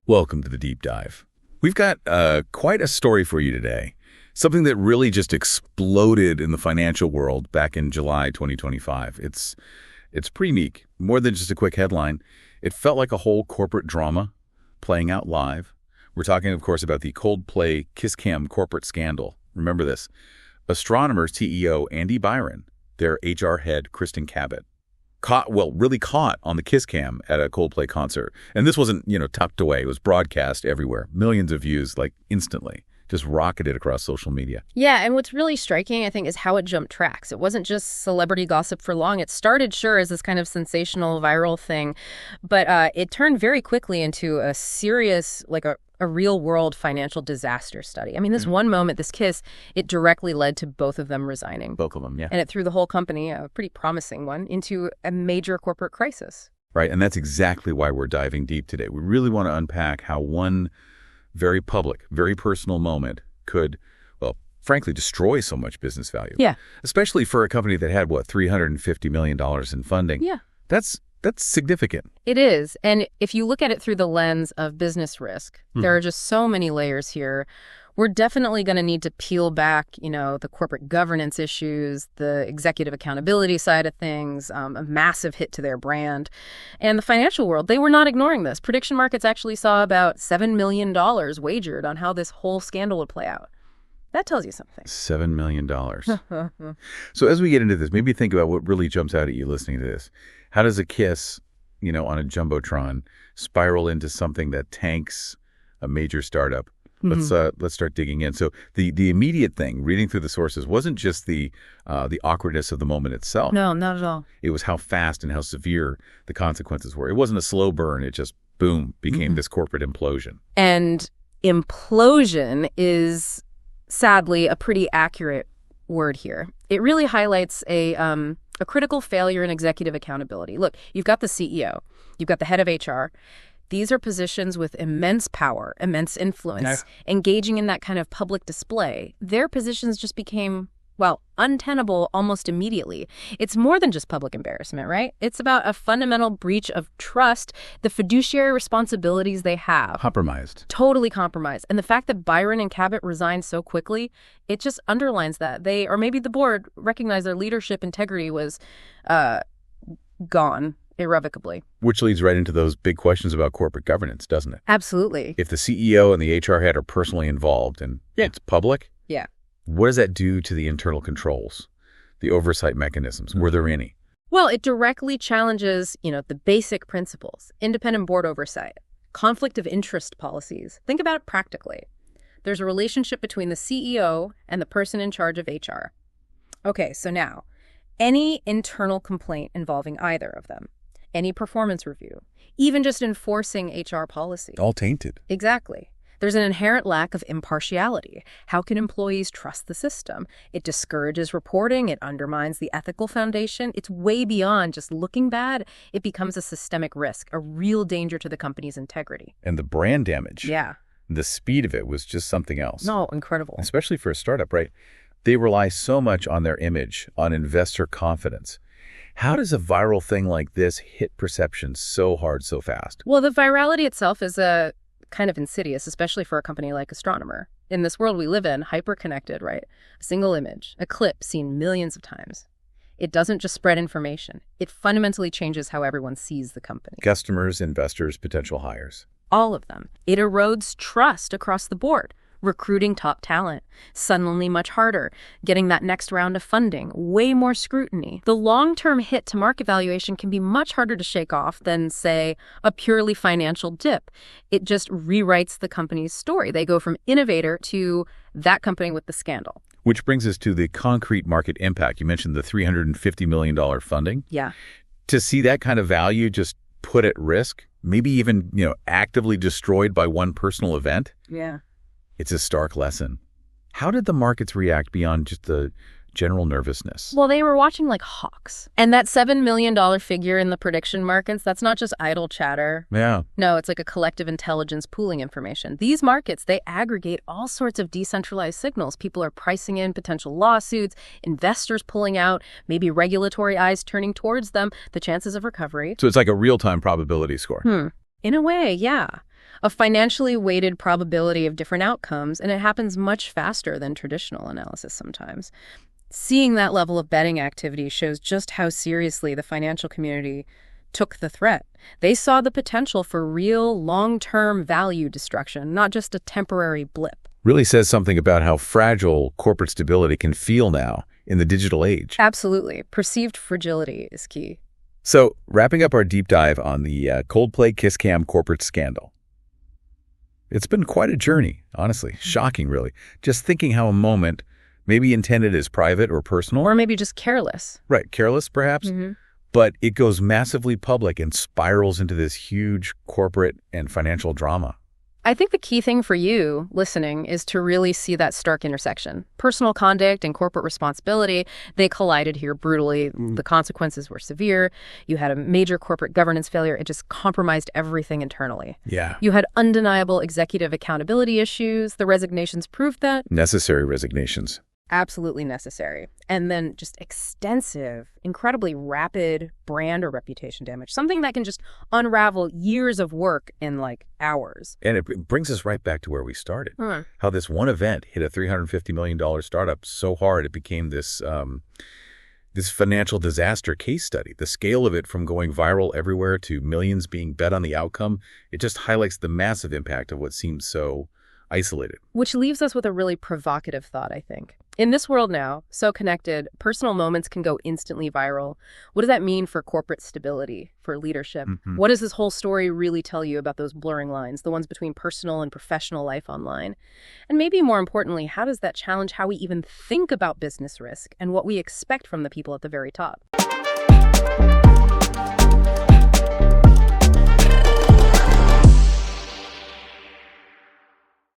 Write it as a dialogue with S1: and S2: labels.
S1: Welcome to the Deep Dive. We've got quite a story for you today. Something that really just exploded in the financial world back in July 2025. It's pretty unique. More than just a quick headline. It felt like a whole corporate drama playing out live. We're talking, of course, about the ColdPlay KissCam corporate scandal. Remember this. Astronomer CEO Andy Byron, their HR head Kristin Cabot, really caught on the KissCam at a ColdPlay concert. And this wasn't, tucked away. It was broadcast everywhere. Millions of views, instantly. Just rocketed across social media.
S2: Yeah, and what's really striking, I think, is how it jumped tracks. It wasn't just celebrity gossip for long. It started, sure, as this kind of sensational viral thing, but it turned very quickly into a serious, a real-world financial disaster study. I mean, this one moment, this kiss, it directly led to both of them resigning.
S1: Both of them, yeah.
S2: And it threw the whole company, a pretty promising one, into a major corporate crisis.
S1: Right, and that's exactly why we're diving deep today. We really want to unpack how one very public, very personal moment could, frankly, destroy so much business value.
S2: Yeah.
S1: Especially for a company that had, $350 million in funding.
S2: Yeah.
S1: That's significant.
S2: It is. And if you look at it through the lens of business risk, there are just so many layers here. We're definitely going to need to peel back, the corporate governance issues, the executive accountability side of things, a massive hit to their brand. And the financial world, they were not ignoring this. Prediction markets actually saw about $7 million wagered on how this whole scandal would play out. That tells you something.
S1: $7 million. So as we get into this, maybe think about what really jumps out at you listening to this. How does a kiss, on a Jumbotron spiral into something that tanks a major startup? Let's start digging in. So the immediate thing, reading through the sources, wasn't just the awkwardness of the moment itself.
S2: No, not at all.
S1: It was how fast and how severe the consequences were. It wasn't a slow burn. It just, boom, became this corporate implosion.
S2: And implosion is, sadly, a pretty accurate word here. It really highlights a critical failure in executive accountability. Look, you've got the CEO. You've got the head of HR. These are positions with immense power, immense influence, engaging in that kind of public display. Their positions just became, untenable almost immediately. It's more than just public embarrassment, right? It's about a fundamental breach of trust, the fiduciary responsibilities they have.
S1: Compromised.
S2: Totally compromised. And the fact that Byron and Cabot resigned so quickly, it just underlines that. Or maybe the board recognized their leadership integrity was gone. Irrevocably.
S1: Which leads right into those big questions about corporate governance, doesn't it?
S2: Absolutely.
S1: If the CEO and the HR head are personally involved and it's public, what does that do to the internal controls, the oversight mechanisms? Were there any?
S2: Well, it directly challenges, the basic principles, independent board oversight, conflict of interest policies. Think about it practically. There's a relationship between the CEO and the person in charge of HR. Okay, so now, any internal complaint involving either of them, any performance review, even just enforcing HR policy.
S1: All tainted.
S2: Exactly. There's an inherent lack of impartiality. How can employees trust the system? It discourages reporting. It undermines the ethical foundation. It's way beyond just looking bad. It becomes a systemic risk, a real danger to the company's integrity.
S1: And the brand damage.
S2: Yeah.
S1: The speed of it was just something else.
S2: No, incredible.
S1: Especially for a startup, right? They rely so much on their image, on investor confidence. How does a viral thing like this hit perception so hard, so fast?
S2: Well, the virality itself is a kind of insidious, especially for a company like Astronomer. In this world we live in, hyper-connected, right? A single image, a clip seen millions of times. It doesn't just spread information. It fundamentally changes how everyone sees the company.
S1: Customers, investors, potential hires.
S2: All of them. It erodes trust across the board. Recruiting top talent, suddenly much harder. Getting that next round of funding, way more scrutiny. The long-term hit to market valuation can be much harder to shake off than, say, a purely financial dip. It just rewrites the company's story. They go from innovator to that company with the scandal.
S1: Which brings us to the concrete market impact. You mentioned the $350 million funding.
S2: Yeah.
S1: To see that kind of value just put at risk, maybe even, actively destroyed by one personal event.
S2: Yeah.
S1: It's a stark lesson. How did the markets react beyond just the general nervousness?
S2: Well, they were watching like hawks. And that $7 million figure in the prediction markets, that's not just idle chatter.
S1: Yeah.
S2: No, it's like a collective intelligence pooling information. These markets, they aggregate all sorts of decentralized signals. People are pricing in potential lawsuits, investors pulling out, maybe regulatory eyes turning towards them, the chances of recovery.
S1: So it's like a real-time probability score.
S2: In a way, yeah. a financially weighted probability of different outcomes, and it happens much faster than traditional analysis sometimes. Seeing that level of betting activity shows just how seriously the financial community took the threat. They saw the potential for real long-term value destruction, not just a temporary blip.
S1: Really says something about how fragile corporate stability can feel now in the digital age.
S2: Absolutely. Perceived fragility is key.
S1: So, wrapping up our deep dive on the ColdPlay KissCam corporate scandal. It's been quite a journey, honestly. Shocking, really. Just thinking how a moment, maybe intended as private or personal.
S2: Or maybe just careless.
S1: Right, careless perhaps. But it goes massively public and spirals into this huge corporate and financial drama.
S2: I think the key thing for you listening is to really see that stark intersection. Personal conduct and corporate responsibility, they collided here brutally. The consequences were severe. You had a major corporate governance failure. It just compromised everything internally.
S1: Yeah.
S2: You had undeniable executive accountability issues. The resignations proved that.
S1: Necessary resignations.
S2: Absolutely necessary. And then just extensive, incredibly rapid brand or reputation damage. Something that can just unravel years of work in like hours.
S1: And it brings us right back to where we started. How this one event hit a $350 million startup so hard it became this this financial disaster case study. The scale of it from going viral everywhere to millions being bet on the outcome, it just highlights the massive impact of what seems so isolated.
S2: Which leaves us with a really provocative thought, I think. In this world now, so connected, personal moments can go instantly viral. What does that mean for corporate stability, for leadership? What does this whole story really tell you about those blurring lines, the ones between personal and professional life online? And maybe more importantly, how does that challenge how we even think about business risk and what we expect from the people at the very top?